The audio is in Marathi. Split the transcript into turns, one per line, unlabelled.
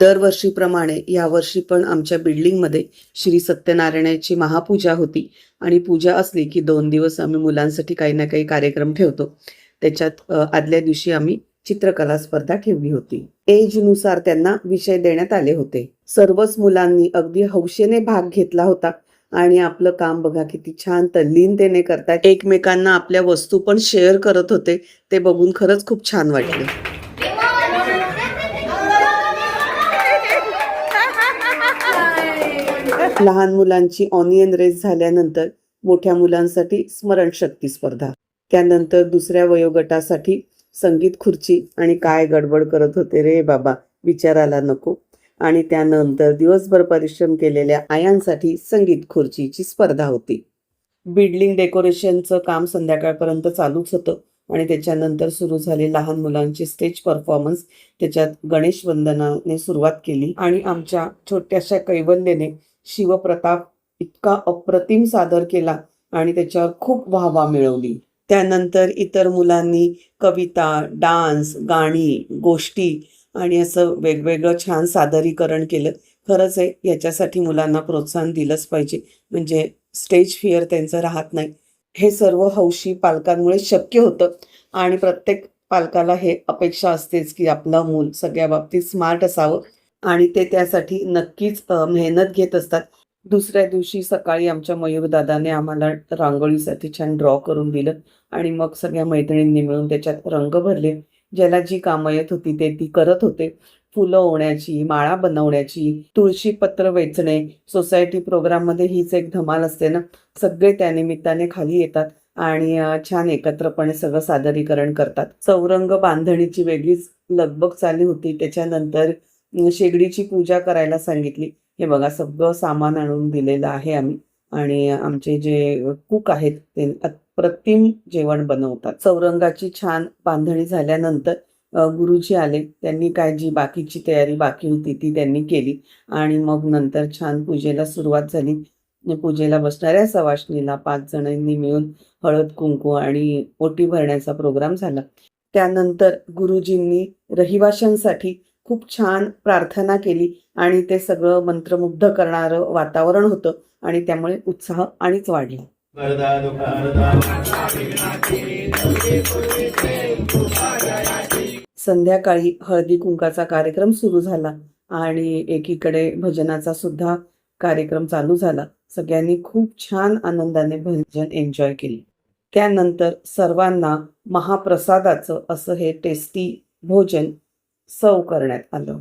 दरवर्षीप्रमाणे यावर्षी पण आमच्या बिल्डिंगमध्ये श्री सत्यनारायणाची महापूजा होती आणि पूजा असली की 2 दिवस आम्ही मुलांसाठी काही ना काही कार्यक्रम ठेवतो. त्याच्यात आदल्या दिवशी आम्ही चित्रकला स्पर्धा ठेवली होती. एजनुसार त्यांना विषय देण्यात आले होते. सर्वच मुलांनी अगदी हौशेने भाग घेतला होता आणि आपलं काम बघा किती छान तल्लीनतेने करतात. एकमेकांना आपल्या वस्तू पण शेअर करत होते. ते बघून खरंच खूप छान वाटलं. लहान मुलांची ऑनियन रेस झाल्यानंतर मोठ्या मुलांसाठी स्मरणशक्ती स्पर्धा, त्यानंतर दुसऱ्या वयोगटासाठी संगीत खुर्ची आणि काय गडबड करत होते रे बाबा, विचारायला नको. आणि त्यानंतर दिवसभर परिश्रम केलेल्या आयांसाठी संगीत खुर्चीची स्पर्धा होती. बिल्डिंग डेकोरेशनचं काम संध्याकाळपर्यंत चालूच होतं आणि त्याच्यानंतर सुरू झाली लहान मुलांची स्टेज परफॉर्मन्स. त्याच्यात गणेश वंदनाने सुरुवात केली आणि आमच्या छोट्याशा कैवल्यने शिवप्रताप इतका अप्रतिम सादर केला आणि त्याच्यावर खूप वाहवा मिळवली. त्यानंतर इतर मुलांनी कविता, डान्स, गाणी, गोष्टी आणि असं वेगवेगळं छान सादरीकरण केलं. खरंच आहे, याच्यासाठी मुलांना प्रोत्साहन दिलंच पाहिजे, म्हणजे स्टेज फिअर त्यांचं राहत नाही. हे सर्व हौशी पालकांमुळे शक्य होतं आणि प्रत्येक पालकाला हे अपेक्षा असतेच की आपलं मूल सगळ्या बाबतीत स्मार्ट असावं आणि ते त्यासाठी नक्कीच मेहनत घेत असतात. दुसऱ्या दिवशी सकाळी आमच्या मयूरदादाने आम्हाला रांगोळीसाठी छान ड्रॉ करून दिलं आणि मग सगळ्या मैत्रिणींनी मिळून त्याच्यात रंग भरले. ज्याला जी कामं येत होती ते ती करत होते. फुलं ओवण्याची, माळा बनवण्याची, तुळशी पत्र वेचणे, सोसायटी प्रोग्राममध्ये हीच एक धमाल असते ना. सगळे त्यानिमित्ताने खाली येतात आणि छान एकत्रपणे सगळं सादरीकरण करतात. चौरंग बांधणीची वेगळीच लगबग चालू होती. त्याच्यानंतर शेगडीची पूजा करायला सांगितली. हे बघा सगळं सामान आणून दिलेलं आहे आम्ही आणि आमचे जे कुक आहेत ते अप्रतिम जेवण बनवतात. चौरंगाची छान बांधणी झाल्यानंतर गुरुजी आले. त्यांनी काय जी बाकीची तयारी बाकी होती ती त्यांनी केली आणि मग नंतर छान पूजेला सुरुवात झाली. पूजेला बसणाऱ्या सवाष्णीला 5 जणांनी मिळून हळद कुंकू आणि ओटी भरण्याचा प्रोग्राम झाला. त्यानंतर गुरुजींनी रहिवाशांसाठी खूप छान प्रार्थना केली आणि ते सगळं मंत्रमुग्ध करणारं वातावरण होतं आणि त्यामुळे उत्साह आणिच वाढला. संध्याकाळी हळदी कुंकाचा कार्यक्रम सुरू झाला आणि एकीकडे भजनाचा सुद्धा कार्यक्रम चालू झाला. सगळ्यांनी खूप छान आनंदाने भजन एन्जॉय केले. त्यानंतर सर्वांना महाप्रसादाचं असं हे टेस्टी भोजन सर्व करण्यात आलं.